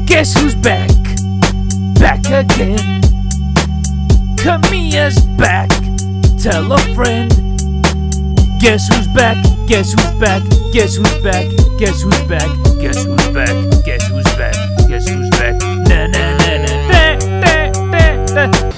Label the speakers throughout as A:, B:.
A: Guess who's back? Back again. Kamya's back. Tell a friend. Guess who's back? Guess who's back? Guess who's back? Guess who's back? Guess who's back? Guess who's back? Guess who's back? Na na na na na.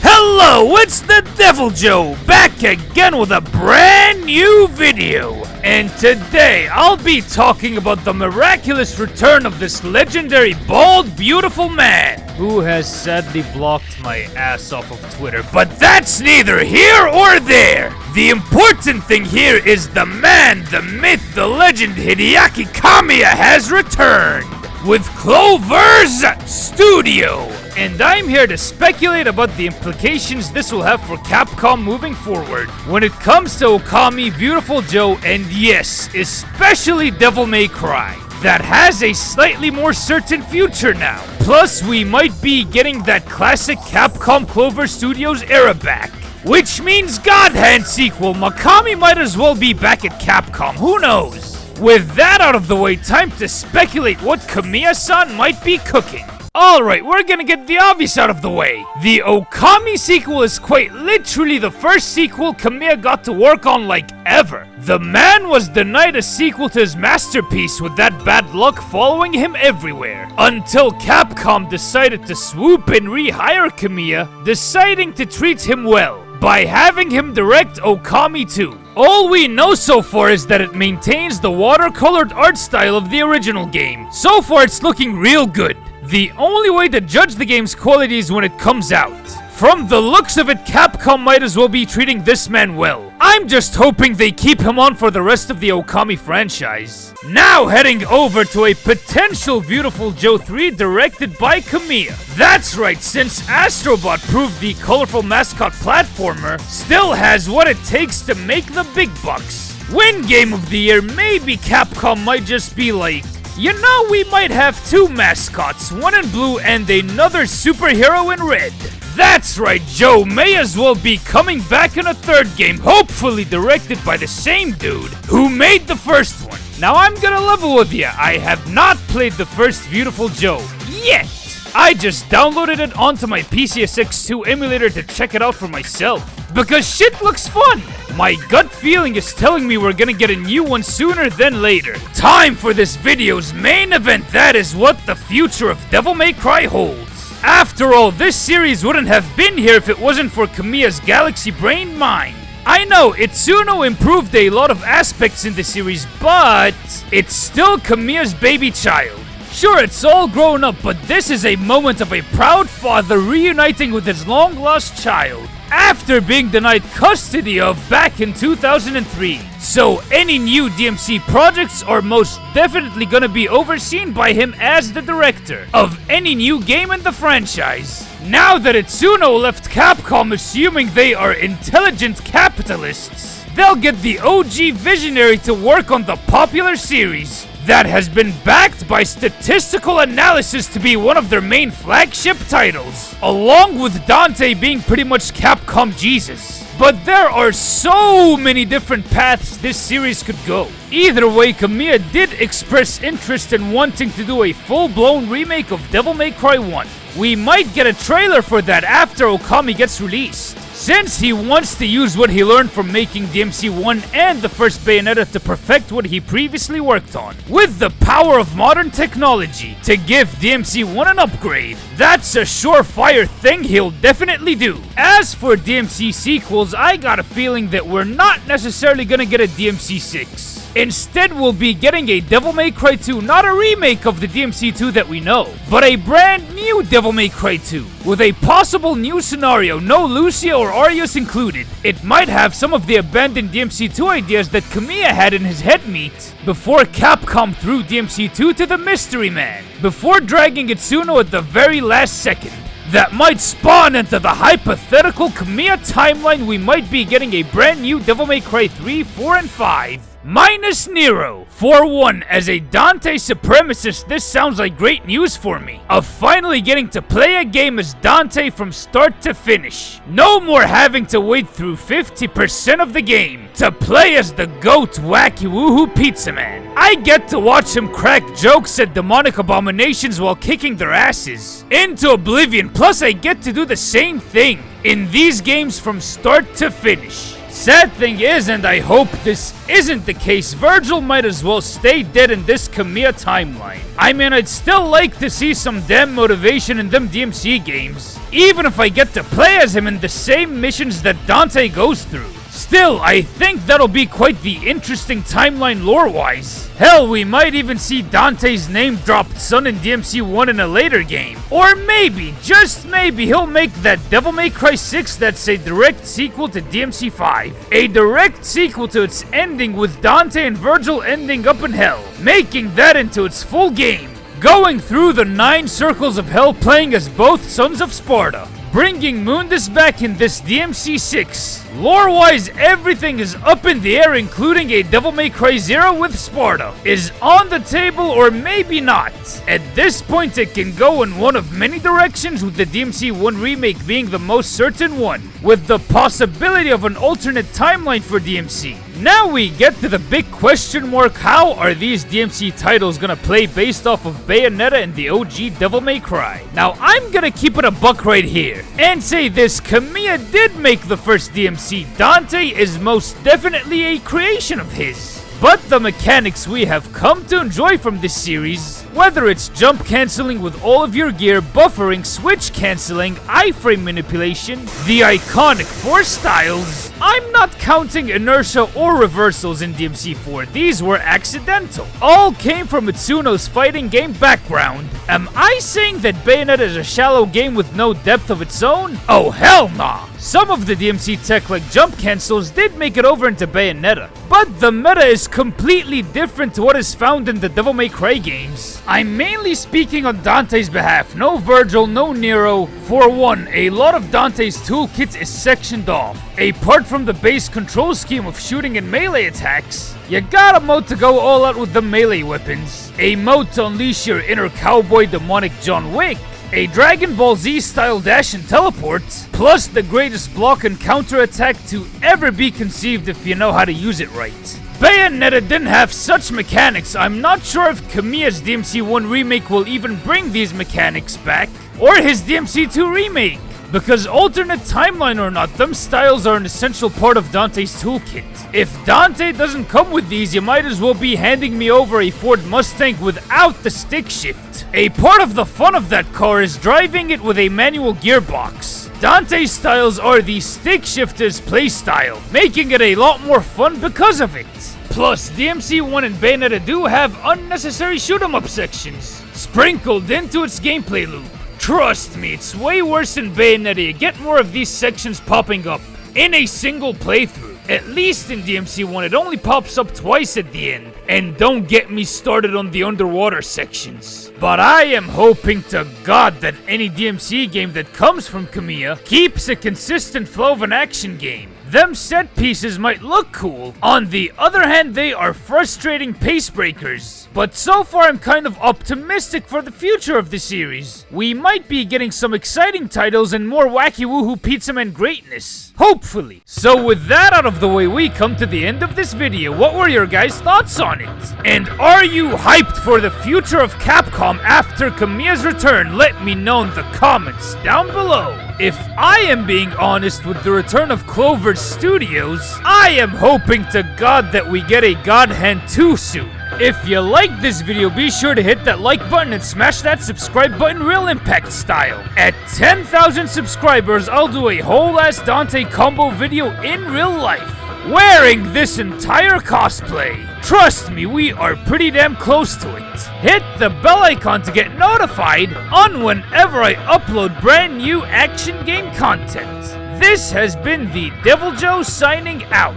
A: Hello, it's the Devil Joe back again with a brand new video. And today I'll be talking about the miraculous return of this legendary bald beautiful man who has sadly blocked my ass off of Twitter. But that's neither here or there. The important thing here is the man, the myth, the legend HIDEKI Kamiyya has returned with Clovers Studio. And I'm here to speculate about the implications this will have for Capcom moving forward when it comes to Okami, Viewtiful Joe, and yes, especially Devil May Cry, that has a slightly more certain future now. Plus, we might be getting that classic Capcom Clover Studios era back, which means God Hand sequel, Okami might as well be back at Capcom, who knows? With that out of the way, time to speculate what Kamiyya-san might be cooking. Alright, we're gonna get the obvious out of the way. The Okami sequel is quite literally the first sequel Kamya got to work on like ever. The man was denied a sequel to his masterpiece with that bad luck following him everywhere. Until Capcom decided to swoop and rehire Kamya, deciding to treat him well by having him direct Okami 2. All we know so far is that it maintains the watercolored art style of the original game. So far it's looking real good. The only way to judge the game's quality is when it comes out. From the looks of it, Capcom might as well be treating this man well. I'm just hoping they keep him on for the rest of the Okami franchise. Now heading over to a potential Viewtiful Joe 3 directed by Kamiyya. That's right, since Astrobot proved the colorful mascot platformer still has what it takes to make the big bucks. Win Game of the Year, maybe Capcom might just be like, you know, we might have two mascots, one in blue and another superhero in red. That's right, Joe may as well be coming back in a third game, hopefully directed by the same dude who made the first one. Now I'm gonna level with ya, I have not played the first Viewtiful Joe yet. I just downloaded it onto my PCSX2 emulator to check it out for myself, because shit looks fun. My gut feeling is telling me we're gonna get a new one sooner than later. Time for this video's main event, that is what the future of Devil May Cry holds. After all, this series wouldn't have been here if it wasn't for Kamiyya's galaxy-brained mind. I know, Itsuno improved a lot of aspects in the series, but it's still Kamiyya's baby child. Sure, it's all grown up, but this is a moment of a proud father reuniting with his long-lost child after being denied custody of back in 2003. So any new DMC projects are most definitely gonna be overseen by him as the director of any new game in the franchise. Now that Itsuno left Capcom assuming they are intelligent capitalists, they'll get the OG visionary to work on the popular series that has been backed by statistical analysis to be one of their main flagship titles, along with Dante being pretty much Capcom Jesus. But there are so many different paths this series could go. Either way, Kamiyya did express interest in wanting to do a full-blown remake of Devil May Cry 1. We might get a trailer for that after Okami gets released, since he wants to use what he learned from making DMC 1 and the first Bayonetta to perfect what he previously worked on, with the power of modern technology to give DMC 1 an upgrade. That's a surefire thing he'll definitely do. As for DMC sequels, I got a feeling that we're not necessarily gonna get a DMC 6. Instead, we'll be getting a Devil May Cry 2, not a remake of the DMC 2 that we know, but a brand new Devil May Cry 2, with a possible new scenario, no Lucia or Arius included. It might have some of the abandoned DMC 2 ideas that Kamiyya had in his head meat before Capcom threw DMC 2 to the Mystery Man, before dragging Itsuno at the very last second. That might spawn into the hypothetical Kamiyya timeline we might be getting a brand new Devil May Cry 3, 4, and 5. minus Nero. For one, as a Dante supremacist, this sounds like great news for me, of finally getting to play a game as Dante from start to finish. No more having to wait through 50% of the game to play as the GOAT wacky woohoo pizza man. I get to watch him crack jokes at demonic abominations while kicking their asses into oblivion, plus I get to do the same thing in these games from start to finish. Sad thing is, and I hope this isn't the case, Virgil might as well stay dead in this Kamya timeline. I mean, I'd still like to see some damn motivation in them DMC games, even if I get to play as him in the same missions that Dante goes through. Still, I think that'll be quite the interesting timeline lore-wise. Hell, we might even see Dante's name dropped son in DMC 1 in a later game. Or maybe, just maybe, he'll make that Devil May Cry 6 that's a direct sequel to DMC 5. A direct sequel to its ending with Dante and Virgil ending up in hell, making that into its full game. Going through the 9 circles of hell playing as both Sons of Sparta. Bringing Mundus back in this DMC 6. Lore-wise, everything is up in the air, including a Devil May Cry 0 with Sparta is on the table, or maybe not. At this point, it can go in one of many directions, with the DMC 1 remake being the most certain one, with the possibility of an alternate timeline for DMC. Now we get to the big question mark: how are these DMC titles gonna play based off of Bayonetta and the OG Devil May Cry? Now I'm gonna keep it a buck right here and say this: Kamya did make the first DMC. Dante is most definitely a creation of his. But the mechanics we have come to enjoy from this series, whether it's jump cancelling with all of your gear, buffering, switch cancelling, iframe manipulation, the iconic 4 styles, I'm not counting inertia or reversals in DMC4, these were accidental, all came from Itsuno's fighting game background. Am I saying that Bayonetta is a shallow game with no depth of its own? Oh hell nah! Some of the DMC tech like jump cancels did make it over into Bayonetta, but the meta is completely different to what is found in the Devil May Cry games. I'm mainly speaking on Dante's behalf, no Virgil, no Nero. For one, a lot of Dante's toolkit is sectioned off. Apart from the base control scheme of shooting and melee attacks, you got a mode to go all out with the melee weapons, a mode to unleash your inner cowboy demonic John Wick, a Dragon Ball Z style dash and teleport, plus the greatest block and counter attack to ever be conceived if you know how to use it right. Bayonetta didn't have such mechanics. I'm not sure if Kamya's DMC 1 remake will even bring these mechanics back, or his DMC 2 remake. Because alternate timeline or not, them styles are an essential part of Dante's toolkit. If Dante doesn't come with these, you might as well be handing me over a Ford Mustang without the stick shift. A part of the fun of that car is driving it with a manual gearbox. Dante's styles are the stick shifter's playstyle, making it a lot more fun because of it. Plus, DMC 1 and Bayonetta do have unnecessary shoot-em-up sections sprinkled into its gameplay loop. Trust me, it's way worse than Bayonetta. You get more of these sections popping up in a single playthrough. At least in DMC 1, it only pops up twice at the end. And don't get me started on the underwater sections. But I am hoping to God that any DMC game that comes from Kamya keeps a consistent flow of an action game. Them set pieces might look cool. On the other hand, they are frustrating pace breakers. But so far, I'm kind of optimistic for the future of the series. We might be getting some exciting titles and more wacky woohoo pizza man greatness. Hopefully. So with that out of the way, we come to the end of this video. What were your guys' thoughts on it? And are you hyped for the future of Capcom after Kamya's return? Let me know in the comments down below. If I am being honest with the return of Clovers Studios, I am hoping to God that we get a God Hand 2 soon. If you liked this video, be sure to hit that like button and smash that subscribe button real impact style. At 10,000 subscribers, I'll do a whole ass Dante combo video in real life, wearing this entire cosplay. Trust me, we are pretty damn close to it. Hit the bell icon to get notified on whenever I upload brand new action game content. This has been the Devil Joe signing out.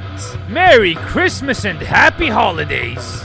A: Merry Christmas and Happy Holidays.